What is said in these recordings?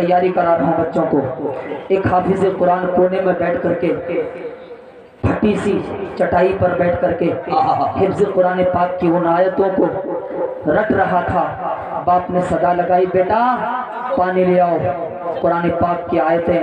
تیاری کرا رہا ہوں بچوں کو. ایک حافظ قرآن کونے میں بیٹھ کر کے پھٹی سی چٹائی پر بیٹھ کر کے حفظ قرآن پاک کی ان آیتوں کو رٹ رہا تھا. باپ نے صدا لگائی، بیٹا پانی لے آؤ، قرآن پاک کی آیتیں،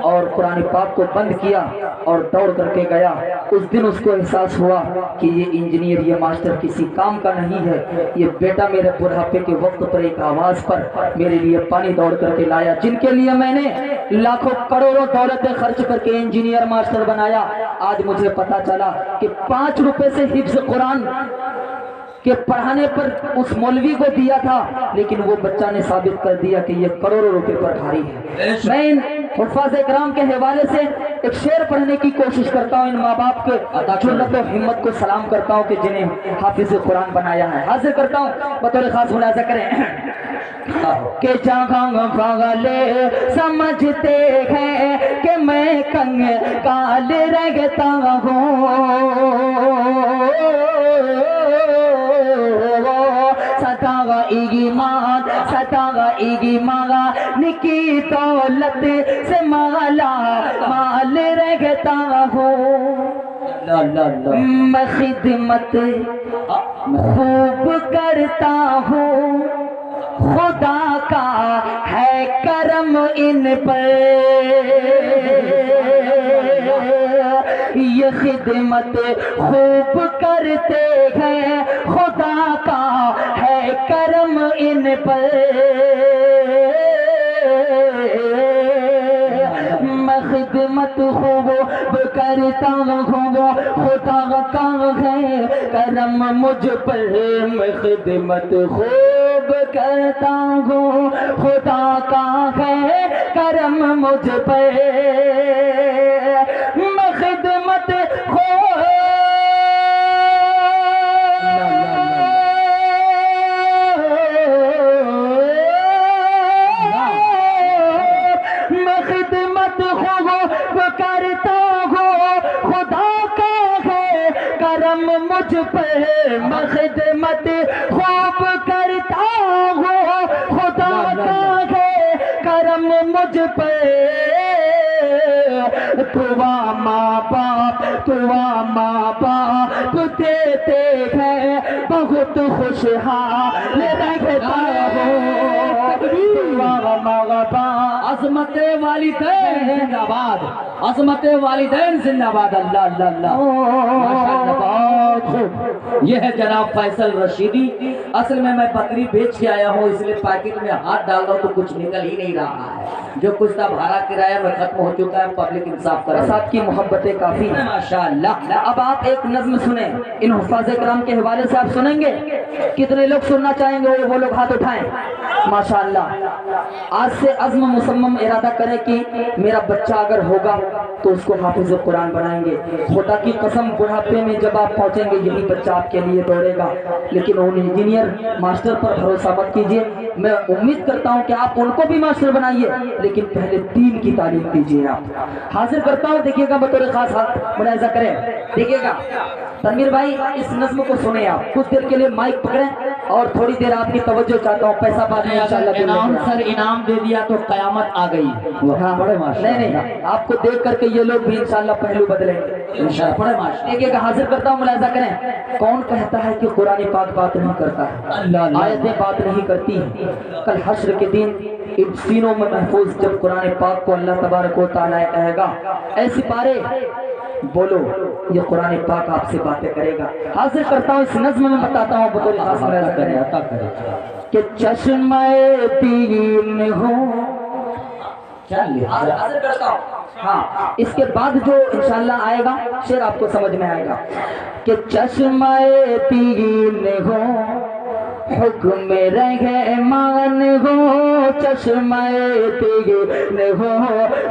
اور قرآن پاک کو بند کیا اور دوڑ کر کے گیا. اس دن اس کو احساس ہوا کہ یہ انجینئر، یہ ماسٹر کسی کام کا نہیں ہے. یہ بیٹا میرے بڑھاپے کے وقت پر ایک آواز پر میرے لیے پانی دوڑ کر کے لایا، جن کے لیے میں نے لاکھوں کروڑوں دولتیں خرچ کر کے انجینئر ماسٹر بنایا. آج مجھے پتا چلا کہ 5 روپے سے حفظ قرآن کہ پڑھانے پر اس مولوی کو دیا تھا، لیکن وہ بچہ نے ثابت کر دیا کہ یہ کروڑوں روپے پر بھاری ہے. میں ان حفاظ اکرام کے حوالے سے ایک شعر پڑھنے کی کوشش کرتا ہوں. ان ماں باپ کے جرأت و ہمت کو سلام کرتا ہوں کہ جنہیں حافظ قرآن بنایا ہے. حاضر کرتا ہوں، بطور خاص ملاحظہ کریں کہ جہاں والے سمجھتے ہیں کہ میں کنگال رہتا ہوں، ستاغا ایمان کی دولت سے مالا مال رہتا ہوں. میں خدمت خوب کرتا ہوں، خدا کا ہے کرم ان پر. یہ خدمت خوب کرتے ہیں، خدا کا ہے کرم ان پر. میں خدمت خوب کرتا ہوں، خدا کا ہے کرم مجھ پر. میں خدمت خوب کرتا ہوں، خدا کا ہے کرم مجھ پر. میں خدمت مجھ پر. میں خدمت خوب کرتا ہوں، خدا کا ہے کرم مجھ پر. دعا ماں باپ دیتے ہیں، بہت خوشحال رہتا ہوں. دعا ماں باپ، عظمت والدین زندہ باد، عظمت والدین زندہ باد. اللہ اللہ اللہ. یہ ہے جناب فیصل رشیدی. اصل میں بکری بیچ کے آیا ہوں، اس لیے پیکٹ میں ہاتھ ڈال رہا ہوں تو کچھ نکل ہی نہیں رہا ہے. جو کچھ تھا بھاڑا کرایہ میں ختم ہو چکا ہے. پبلک انصاف کرے، ساتھ کی محبتیں کافی ہیں ماشاءاللہ. اب آپ ایک نظم سنیں، ان حفاظ کرام کے حوالے سے آپ سنیں گے. کتنے لوگ سننا چاہیں گے وہ لوگ ہاتھ اٹھائیں. ماشاءاللہ. آج سے عزم مصمم ارادہ کریں کہ میرا بچہ اگر ہوگا تو اس کو حافظ قرآن بنائیں گے. خدا کی قسم بڑھاپے میں جب آپ پہنچیں گے یہی بچہ آپ کے لیے دوڑے گا. لیکن ان انجینئر ماسٹر پر بھروسہ مت کیجیے. میں امید کرتا ہوں کہ آپ ان کو بھی ماسٹر بنائیے، لیکن پہلے دین کی تعلیم دیجیے. آپ حاضر کرتا ہوں، دیکھیے گا بطور خاص ملاحظہ کریں. دیکھیے گا تنویر بھائی، اس نظم کو سنیں. آپ کچھ دیر کے لیے مائک پکڑیں اور تھوڑی دیر آپ کی توجہ چاہتا ہوں. پیسہ بعد میں انشاءاللہ انعام سر انعام دے دیا تو قیامت آ گئی. نہیں، آپ کو دیکھ کر کے یہ لوگ بھی انشاءاللہ پہلو بدلیں گے. دیکھیے گا، حاضر کرتا ہوں، ملاحظہ کریں. کون کہتا ہے کہ قرآن پاک بات نہیں کرتا ہے؟ آیتیں بات نہیں کرتی. کل حشر کے دن ان سینوں میں محفوظ جب قرآن پاک کو اللہ تبارک و تعالیٰ کہے گا اے سپارے بولو، یہ قرآن پاک آپ سے باتیں کرے گا. حاضر کرتا ہوں، اس نظم میں بتاتا ہوں بطور خاص ملاحظہ کریں کہ چشمہ دین ہو. حاضر کرتا ہوں. ہاں، اس کے بعد جو انشاءاللہ آئے گا شعر آپ کو سمجھ میں آئے گا کہ چشمہ دین ہو، حکم رحمان ہو. چشمہ دین ہو،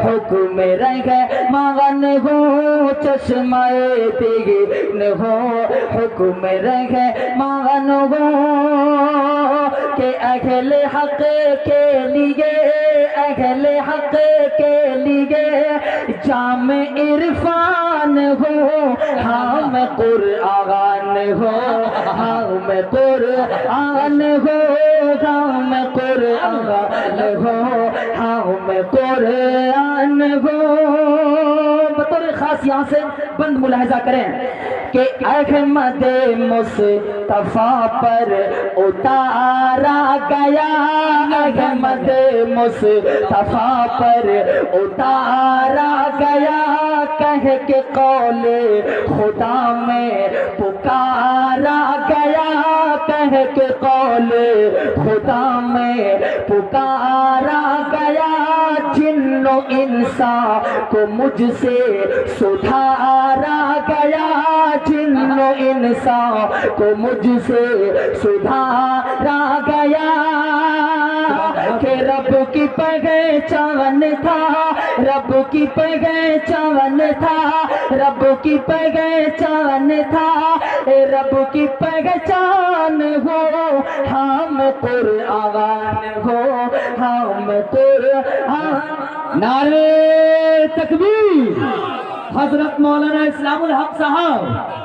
حکم رحمان ہو. چشمہ دین ہو، حکم رحمان ہو. کہ اہل حق کے لیے، اہل حق کے لیے جام عرفان قرآن ہو، ہاں میں قرآن ہو، ہاں میں قرآن ہو، ہاں میں قرآن ہو، ہاں میں قرآن ہو۔ بطور خاص یہاں سے بند ملاحظہ کریں کہ احمد مصطفیٰ پر اتارا گیا، احمد مصطفیٰ پر اتارا گیا، کہہ کے قول خدا میں پکارا گیا، کہہ کے قول خدا میں پکارا گیا، جن و انسان کو مجھ سے سدھارا گیا، جن و انسان کو مجھ سے سدھارا گیا، کہ رب کی پہچان تھا، رب کی پہچان تھا، رب کی پہچان تھا، رب کی پہچان ہو، ہم قرآن ہو، ہم قرآن۔ نعرہ تکبیر! حضرت مولانا اسلام الحق صاحب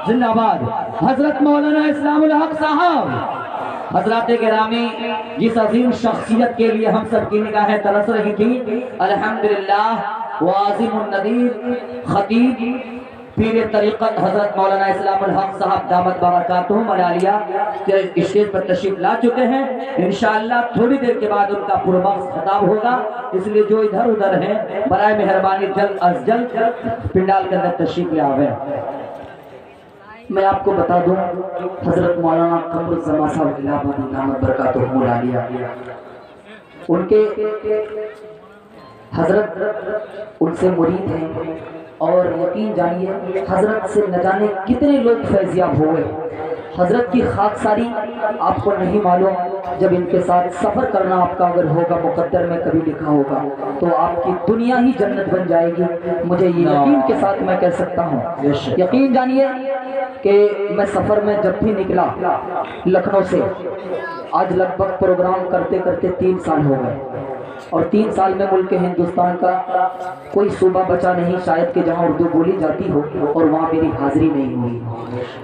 زندہ باد، حضرت مولانا اسلام الحق صاحب۔ حضرات گرامی، جس عظیم شخصیت کے لیے ہم سب کی نگاہیں ترس رہی تھی، الحمدللہ واعظم النذیر خطیب پیر طریقت حضرت مولانا اسلام الحق صاحب دامت برکاتہم العالیہ اسٹیج پر تشریف لا چکے ہیں۔ انشاءاللہ تھوڑی دیر کے بعد ان کا پرمغز خطاب ہوگا، اس لیے جو ادھر ادھر ہیں برائے مہربانی جلد از جلد پنڈال کے اندر تشریف لے آویں۔ میں آپ کو بتا دوں، حضرت مولانا قمر الزمان صاحب الہ آبادی دامت برکاتہم العالیہ، ان کے حضرت ان سے مرید ہیں، اور یقین جانیے حضرت سے نہ جانے کتنے لوگ فیضیاب ہوئے۔ حضرت کی خاک ساری آپ کو نہیں معلوم، جب ان کے ساتھ سفر کرنا آپ کا اگر ہوگا، مقدر میں کبھی لکھا ہوگا، تو آپ کی دنیا ہی جنت بن جائے گی، مجھے یہ یقین کے ساتھ میں کہہ سکتا ہوں۔ یقین جانیے کہ میں سفر میں جب بھی نکلا لکھنؤ سے، آج لگ بھگ پروگرام کرتے کرتے 3 سال ہو گئے، اور 3 سال میں ملک ہندوستان کا کوئی صوبہ بچا نہیں شاید کہ جہاں اردو بولی جاتی ہو اور وہاں میری حاضری نہیں ہوئی۔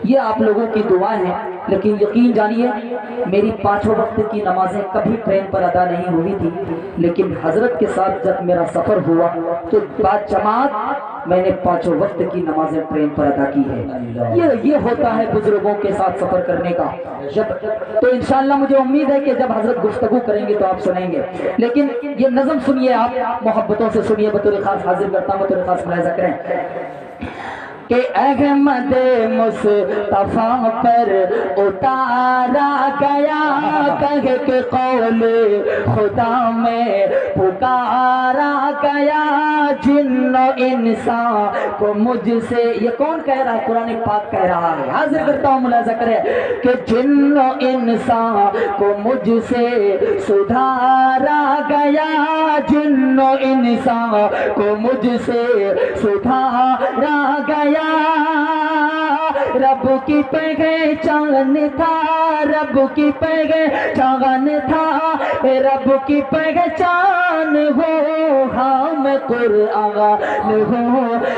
یہ آپ لوگوں کی دعائیں ہیں، لیکن یقین جانیے میری 5 وقت کی نمازیں کبھی ٹرین پر ادا نہیں ہوئی تھی، لیکن حضرت کے ساتھ جب میرا سفر ہوا تو باجماعت میں نے 5 وقت کی نمازیں ٹرین پر ادا کی ہے۔ یہ ہوتا ہے بزرگوں کے ساتھ سفر کرنے کا۔ تو انشاءاللہ مجھے امید ہے کہ جب حضرت گفتگو کریں گے تو آپ سنیں گے، لیکن یہ نظم سنیے، آپ محبتوں سے سنیے، بطور خاص حاضر کرتا ہوں، بطور خاص ملاحظہ کریں کہ احمد مصطفیٰ پر اتارا گیا، کہہ کے قول خدا میں پکارا گیا، جن و انسان کو مجھ سے، یہ کون کہہ رہا ہے؟ قرآن پاک کہہ رہا ہے۔ حاضر کرتا ہوں، ملاحظہ کریں کہ جن و انسان کو مجھ سے سدھارا گیا، جن و انسان کو مجھ سے سدھارا گیا، رب کی پہچان تھا، رب کی پہچان تھا، رب کی پہچان ہو، ہم قرآن ہو،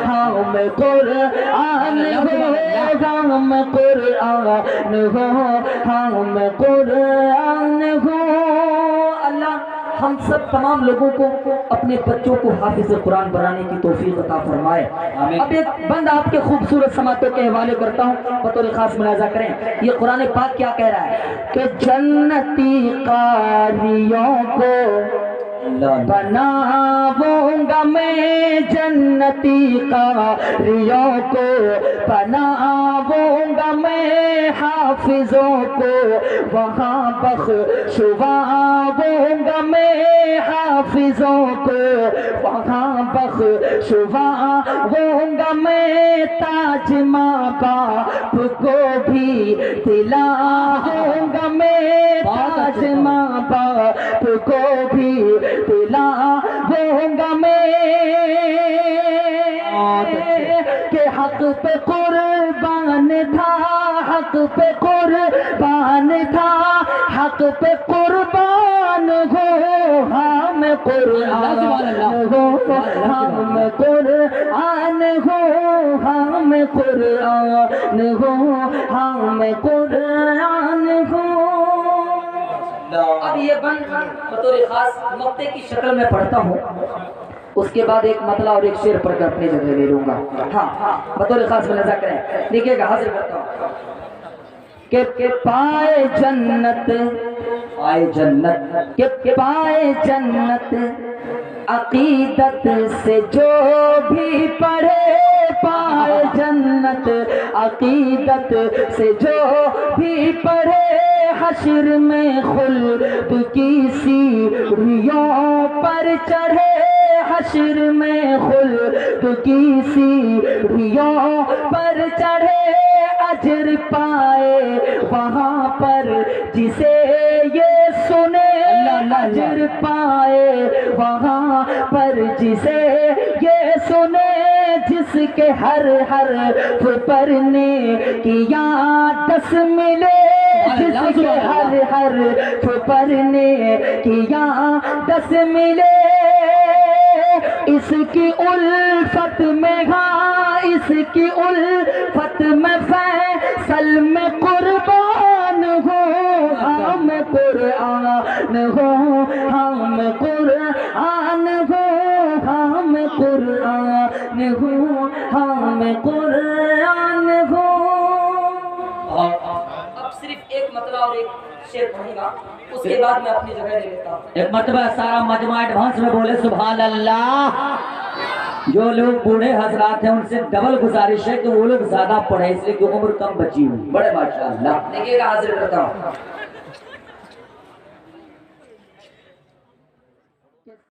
ہم قرآن ہو، ہم قرآن ہو، ہم قرآن ہو۔ اللہ ہم سب تمام لوگوں کو اپنے بچوں کو حافظ قرآن بنانے کی توفیق عطا فرمائے۔ اب ایک بند آپ کے خوبصورت سماعتوں کے حوالے کرتا ہوں، بطور خاص ملاحظہ کریں یہ قرآن پاک کیا کہہ رہا ہے کہ جنتی قاریوں کو بناؤں گا میں، جنتی قاریوں کو بناؤں گا میں، حافظوں کو وہاں بخشواؤں گا میں، حافظوں کو وہاں بخشواؤں گا میں، تاج ماں باپ کو بھی دلاؤں گا میں، تاج ماں باپ کو بھی دلاؤں گا میں، کہ حق پہ قربان تھا، حق پہ قربان تھا، حق پہ قربان ہو، ہم قرآن ہو، ہم قرآن ہو، ہم قرآن ہو، ہم قرآن ہو۔ اب یہ بند بطور خاص مقطع کی شکل میں پڑھتا ہوں، اس کے بعد ایک مطلع اور ایک شعر پڑھ کر اپنی جگہ لے لوں گا۔ ہاں بطور خاص ملاحظہ کریں، دیکھیے گا، حاضر کرتا ہوں کہ پائے جنت، آئے جنت، کہ پائے جنت عقیدت سے جو بھی پڑھے، پائے جنت عقیدت سے جو بھی پڑھے، حشر میں خلد کی سیڑھیوں پر چڑھے، حشر میں خلد کی سیڑھیوں پر چڑھے، اجر پائے وہاں پر جسے یہ سنے، اجر پائے وہاں پر جسے یہ سنے، جس کے ہر حرف پر نیکیاں 10 ملے، جس کے ہر حرف پر نیکیاں 10 ملے، اس کی الفت میں، ہاں اس کی الفت میں فیصل میں قربان ہو، ہم قرآن ہو، ہم قرآن ہو، ہم قرآن ہو، ہم قرآن ہو۔ اب صرف ایک مطلع اور ایک شعر پڑھوں گا، اس کے بعد میں اپنی جگہ لے لیتا ہوں۔ ایک مرتبہ سارا مجمع ایڈوانس میں بولے سبحان اللہ۔ جو لوگ بوڑھے حضرات ہیں ان سے ڈبل گزارش ہے کہ وہ لوگ زیادہ پڑھیں، اس لیے کہ عمر کم بچی ہوئی، بڑے ماشاءاللہ۔ دیکھیے گا، حاضر کرتا ہوں۔